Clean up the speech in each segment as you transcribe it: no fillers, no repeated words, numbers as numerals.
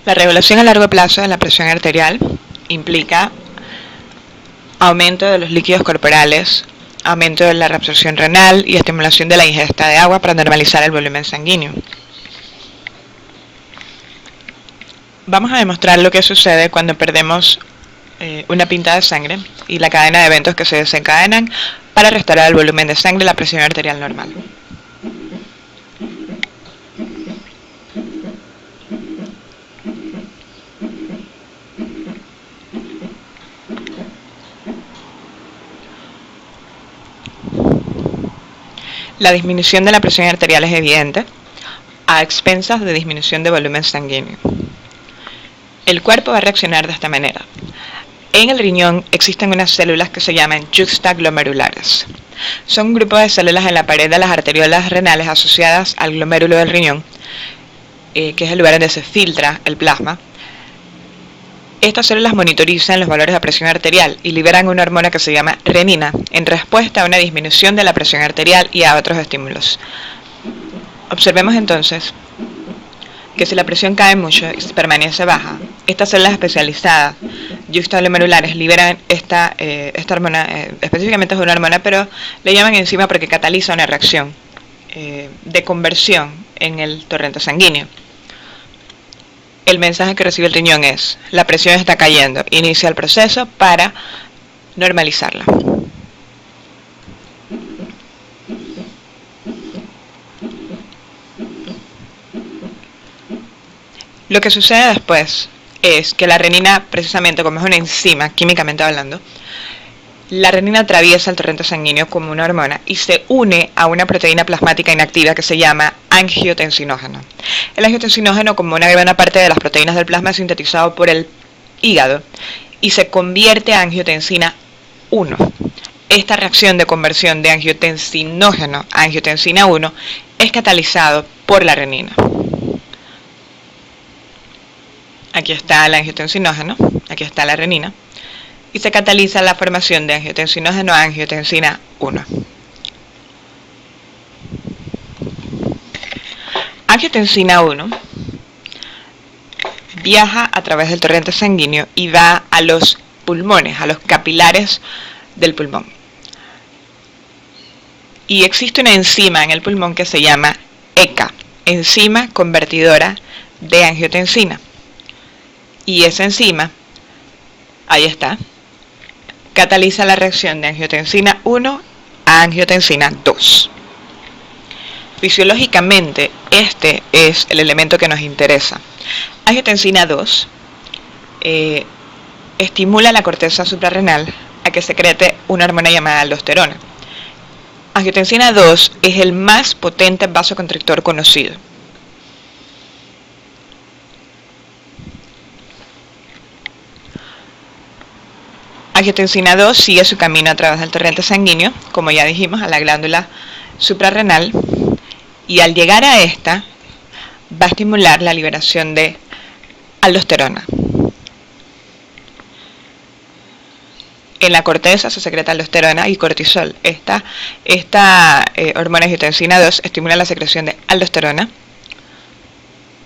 La regulación a largo plazo de la presión arterial implica aumento de los líquidos corporales, aumento de la reabsorción renal y estimulación de la ingesta de agua para normalizar el volumen sanguíneo. Vamos a demostrar lo que sucede cuando perdemos una pinta de sangre y la cadena de eventos que se desencadenan para restaurar el volumen de sangre y la presión arterial normal. La disminución de la presión arterial es evidente, a expensas de disminución de volumen sanguíneo. El cuerpo va a reaccionar de esta manera. En el riñón existen unas células que se llaman juxtaglomerulares. Son un grupo de células en la pared de las arteriolas renales asociadas al glomérulo del riñón, que es el lugar donde se filtra el plasma. Estas células monitorizan los valores de presión arterial y liberan una hormona que se llama renina en respuesta a una disminución de la presión arterial y a otros estímulos. Observemos entonces que si la presión cae mucho y permanece baja, estas células especializadas, juxtaglomerulares, liberan esta hormona, específicamente es una hormona, pero le llaman enzima porque cataliza una reacción de conversión en el torrente sanguíneo. El mensaje que recibe el riñón es: la presión está cayendo, inicia el proceso para normalizarla. Lo que sucede después es que la renina, precisamente como es una enzima, químicamente hablando, la renina atraviesa el torrente sanguíneo como una hormona y se une a una proteína plasmática inactiva que se llama angiotensinógeno. El angiotensinógeno, como una gran parte de las proteínas del plasma, es sintetizado por el hígado y se convierte a angiotensina 1. Esta reacción de conversión de angiotensinógeno a angiotensina 1 es catalizado por la renina. Aquí está el angiotensinógeno, aquí está la renina, y se cataliza la formación de angiotensinógeno a angiotensina 1. Angiotensina 1 viaja a través del torrente sanguíneo y va a los pulmones, a los capilares del pulmón. Y existe una enzima en el pulmón que se llama ECA, enzima convertidora de angiotensina. Y esa enzima, ahí está, cataliza la reacción de angiotensina 1 a angiotensina 2. Fisiológicamente, este es el elemento que nos interesa. Angiotensina 2 estimula la corteza suprarrenal a que secrete una hormona llamada aldosterona. Angiotensina 2 es el más potente vasoconstrictor conocido. Angiotensina 2 sigue su camino a través del torrente sanguíneo, como ya dijimos, a la glándula suprarrenal, y al llegar a esta va a estimular la liberación de aldosterona. En la corteza se secreta aldosterona y cortisol. Esta hormona angiotensina 2 estimula la secreción de aldosterona,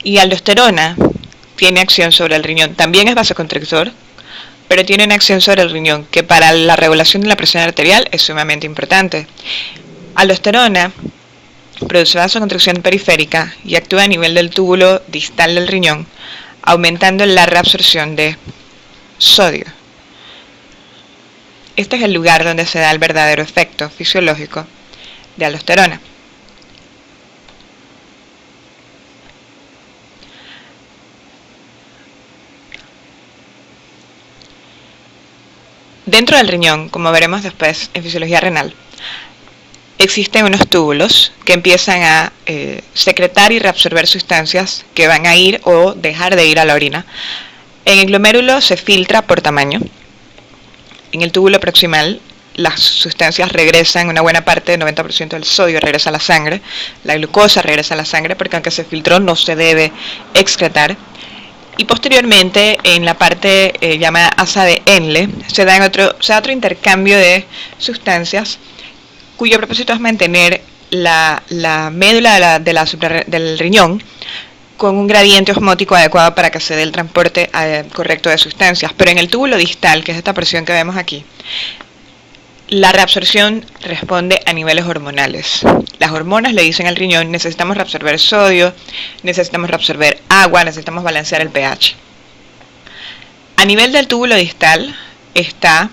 y aldosterona tiene acción sobre el riñón. También es vasoconstrictor, pero tiene una acción sobre el riñón que para la regulación de la presión arterial es sumamente importante. Aldosterona produce vasoconstricción periférica y actúa a nivel del túbulo distal del riñón, aumentando la reabsorción de sodio. Este es el lugar donde se da el verdadero efecto fisiológico de aldosterona. Dentro del riñón, como veremos después en fisiología renal, existen unos túbulos que empiezan a secretar y reabsorber sustancias que van a ir o dejar de ir a la orina. En el glomérulo se filtra por tamaño. En el túbulo proximal las sustancias regresan, una buena parte, del 90% del sodio regresa a la sangre, la glucosa regresa a la sangre porque aunque se filtró no se debe excretar. Y posteriormente, en la parte llamada asa de Henle, se da otro intercambio de sustancias cuyo propósito es mantener la médula del riñón con un gradiente osmótico adecuado para que se dé el transporte correcto de sustancias. Pero en el túbulo distal, que es esta porción que vemos aquí, la reabsorción responde a niveles hormonales. Las hormonas le dicen al riñón: necesitamos reabsorber sodio, necesitamos reabsorber agua, necesitamos balancear el pH. A nivel del túbulo distal está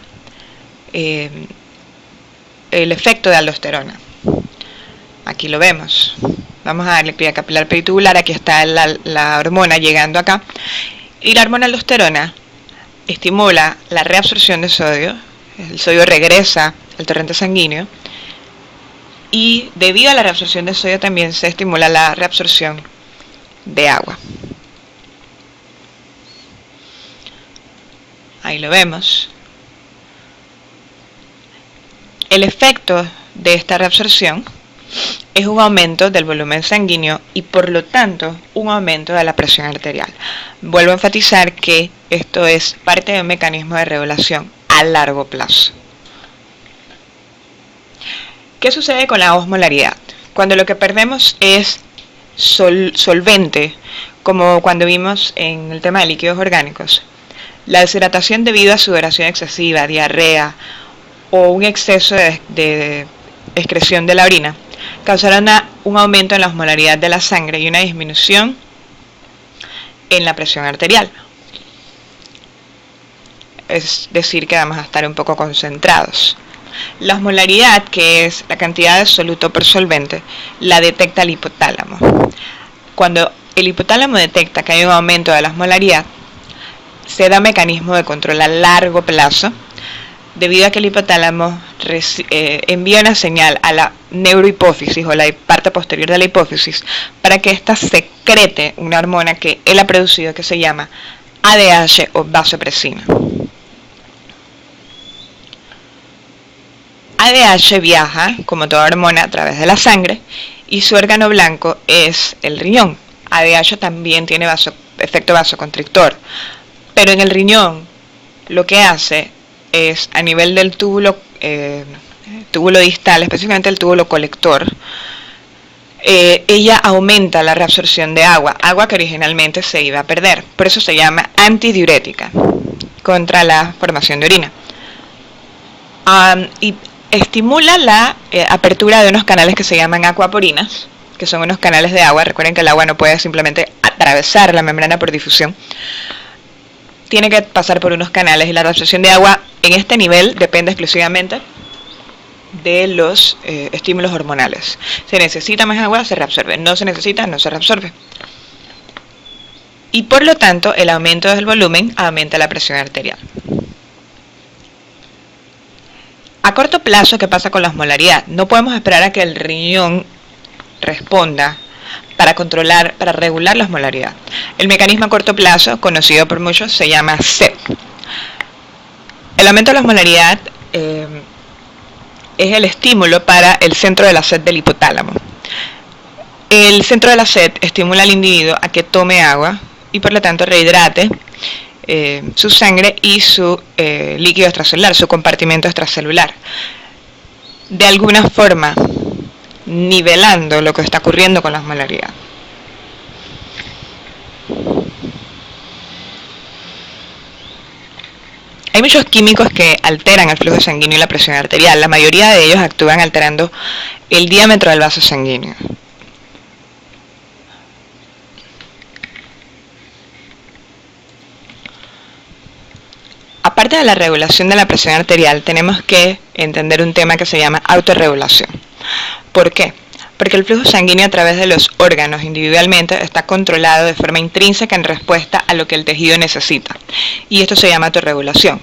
el efecto de aldosterona. Aquí lo vemos. Vamos a darle vía capilar peritubular. Aquí está la hormona llegando acá. Y la hormona aldosterona estimula la reabsorción de sodio. El sodio regresa al torrente sanguíneo. Y debido a la reabsorción de sodio también se estimula la reabsorción de agua. Ahí lo vemos. El efecto de esta reabsorción es un aumento del volumen sanguíneo y por lo tanto un aumento de la presión arterial. Vuelvo a enfatizar que esto es parte de un mecanismo de regulación a largo plazo. ¿Qué sucede con la osmolaridad? Cuando lo que perdemos es solvente, como cuando vimos en el tema de líquidos orgánicos, la deshidratación debido a sudoración excesiva, diarrea o un exceso de excreción de la orina, causará un aumento en la osmolaridad de la sangre y una disminución en la presión arterial. Es decir, que vamos a estar un poco concentrados. La osmolaridad, que es la cantidad de soluto por solvente, la detecta el hipotálamo. Cuando el hipotálamo detecta que hay un aumento de la osmolaridad, se da mecanismo de control a largo plazo, debido a que el hipotálamo envía una señal a la neurohipófisis o la parte posterior de la hipófisis para que ésta secrete una hormona que él ha producido que se llama ADH o vasopresina. ADH viaja, como toda hormona, a través de la sangre y su órgano blanco es el riñón. ADH también tiene efecto vasoconstrictor, pero en el riñón lo que hace es, a nivel del túbulo distal, específicamente el túbulo colector, ella aumenta la reabsorción de agua que originalmente se iba a perder. Por eso se llama antidiurética, contra la formación de orina. Y estimula la apertura de unos canales que se llaman acuaporinas, que son unos canales de agua. Recuerden que el agua no puede simplemente atravesar la membrana por difusión. Tiene que pasar por unos canales y la reabsorción de agua en este nivel depende exclusivamente de los estímulos hormonales. Se necesita más agua, se reabsorbe. No se necesita, no se reabsorbe. Y por lo tanto, el aumento del volumen aumenta la presión arterial. A corto plazo, ¿qué pasa con la osmolaridad? No podemos esperar a que el riñón responda para regular la osmolaridad. El mecanismo a corto plazo, conocido por muchos, se llama SED. El aumento de la osmolaridad es el estímulo para el centro de la sed del hipotálamo. El centro de la sed estimula al individuo a que tome agua y por lo tanto rehidrate su sangre y su líquido extracelular, su compartimento extracelular. De alguna forma, nivelando lo que está ocurriendo con la osmolaridad. Hay muchos químicos que alteran el flujo sanguíneo y la presión arterial. La mayoría de ellos actúan alterando el diámetro del vaso sanguíneo. Aparte de la regulación de la presión arterial, tenemos que entender un tema que se llama autorregulación. ¿Por qué? Porque el flujo sanguíneo a través de los órganos individualmente está controlado de forma intrínseca en respuesta a lo que el tejido necesita. Y esto se llama autorregulación.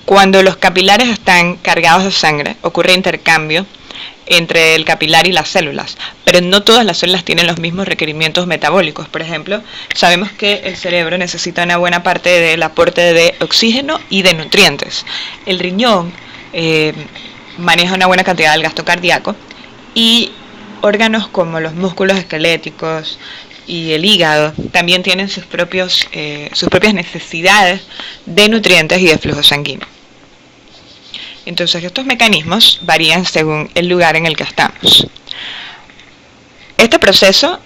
Cuando los capilares están cargados de sangre, ocurre intercambio entre el capilar y las células, pero no todas las células tienen los mismos requerimientos metabólicos. Por ejemplo, sabemos que el cerebro necesita una buena parte del aporte de oxígeno y de nutrientes. El riñón maneja una buena cantidad del gasto cardíaco y órganos como los músculos esqueléticos y el hígado también tienen sus propias necesidades de nutrientes y de flujo sanguíneo. Entonces estos mecanismos varían según el lugar en el que estamos. Este proceso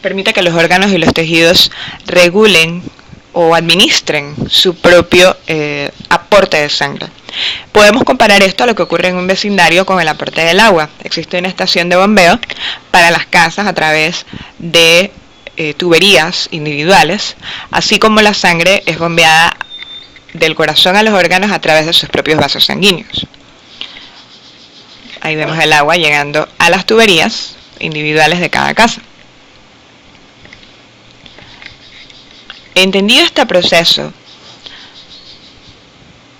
permite que los órganos y los tejidos regulen o administren su propio aporte de sangre. Podemos comparar esto a lo que ocurre en un vecindario con el aporte del agua. Existe una estación de bombeo para las casas a través de tuberías individuales, así como la sangre es bombeada del corazón a los órganos a través de sus propios vasos sanguíneos. Ahí vemos el agua llegando a las tuberías individuales de cada casa. Entendido este proceso,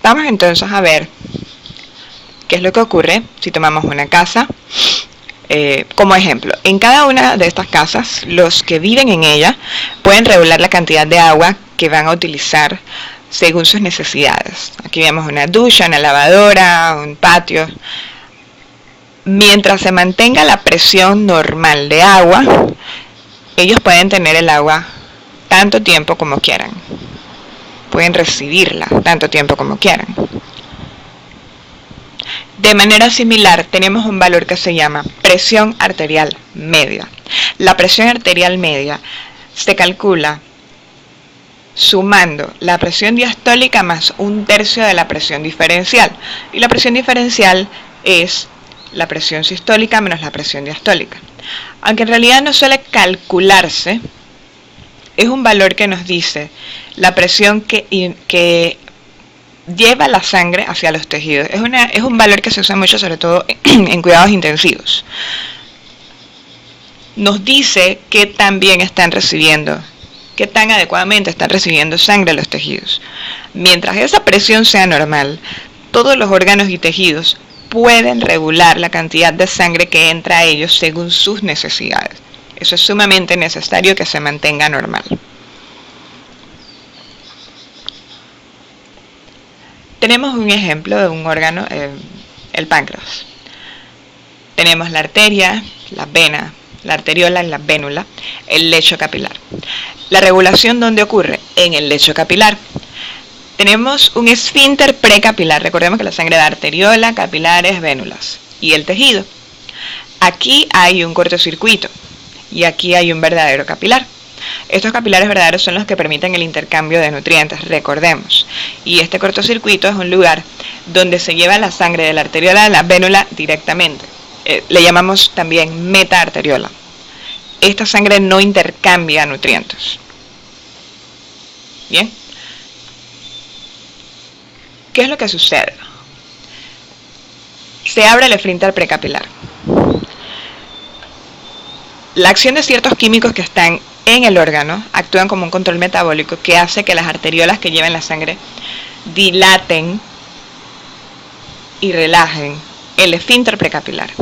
vamos entonces a ver qué es lo que ocurre si tomamos una casa como ejemplo. En cada una de estas casas, los que viven en ella pueden regular la cantidad de agua que van a utilizar según sus necesidades. Aquí vemos una ducha, una lavadora, un patio. Mientras se mantenga la presión normal de agua, ellos pueden tener el agua tanto tiempo como quieran. Pueden recibirla tanto tiempo como quieran. De manera similar, tenemos un valor que se llama presión arterial media. La presión arterial media se calcula sumando la presión diastólica más 1/3 de la presión diferencial. Y la presión diferencial es la presión sistólica menos la presión diastólica. Aunque en realidad no suele calcularse, es un valor que nos dice la presión que lleva la sangre hacia los tejidos. Es un valor que se usa mucho, sobre todo en cuidados intensivos. Nos dice qué tan bien están recibiendo, qué tan adecuadamente están recibiendo sangre a los tejidos. Mientras esa presión sea normal, todos los órganos y tejidos pueden regular la cantidad de sangre que entra a ellos según sus necesidades. Eso es sumamente necesario que se mantenga normal. Tenemos un ejemplo de un órgano, el páncreas. Tenemos la arteria, la vena, la arteriola y la vénula, el lecho capilar. La regulación, ¿dónde ocurre? En el lecho capilar. Tenemos un esfínter precapilar. Recordemos que la sangre da arteriola, capilares, vénulas y el tejido. Aquí hay un cortocircuito y aquí hay un verdadero capilar. Estos capilares verdaderos son los que permiten el intercambio de nutrientes, recordemos. Y este cortocircuito es un lugar donde se lleva la sangre de la arteriola a la vénula directamente. Le llamamos también metaarteriola. Esta sangre no intercambia nutrientes. Bien. ¿Qué es lo que sucede? Se abre el esfínter precapilar. La acción de ciertos químicos que están en el órgano actúan como un control metabólico que hace que las arteriolas que llevan la sangre dilaten y relajen el esfínter precapilar.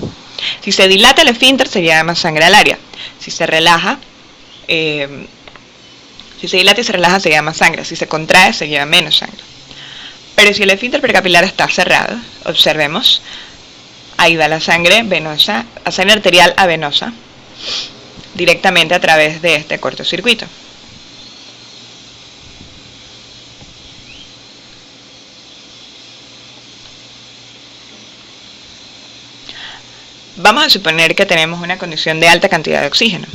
Si se dilata el esfínter, se lleva más sangre al área. Si se relaja, si se dilata y se relaja, se lleva más sangre. Si se contrae, se lleva menos sangre. Pero si el esfínter precapilar está cerrado, observemos, ahí va la sangre venosa, la sangre arterial a venosa, directamente a través de este cortocircuito. Vamos a suponer que tenemos una condición de alta cantidad de oxígeno,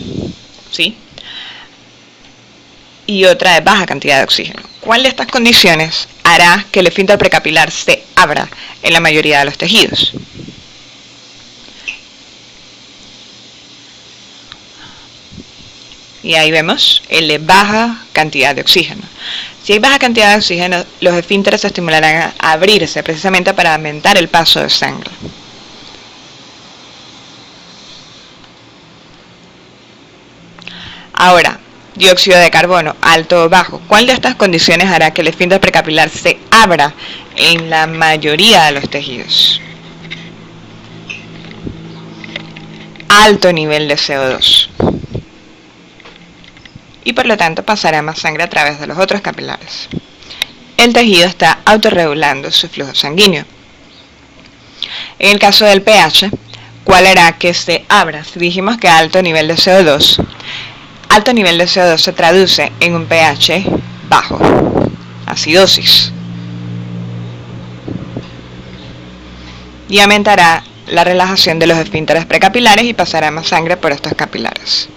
¿sí? Y otra de baja cantidad de oxígeno. ¿Cuál de estas condiciones hará que el esfínter precapilar se abra en la mayoría de los tejidos? Y ahí vemos el de baja cantidad de oxígeno. Si hay baja cantidad de oxígeno, los esfínteres se estimularán a abrirse precisamente para aumentar el paso de sangre. Ahora, dióxido de carbono, alto o bajo. ¿Cuál de estas condiciones hará que el esfínter precapilar se abra en la mayoría de los tejidos? Alto nivel de CO2. Y por lo tanto pasará más sangre a través de los otros capilares. El tejido está autorregulando su flujo sanguíneo. En el caso del pH, ¿cuál hará que se abra? Si dijimos que alto nivel de CO2, alto nivel de CO2 se traduce en un pH bajo, acidosis, y aumentará la relajación de los esfínteres precapilares y pasará más sangre por estos capilares.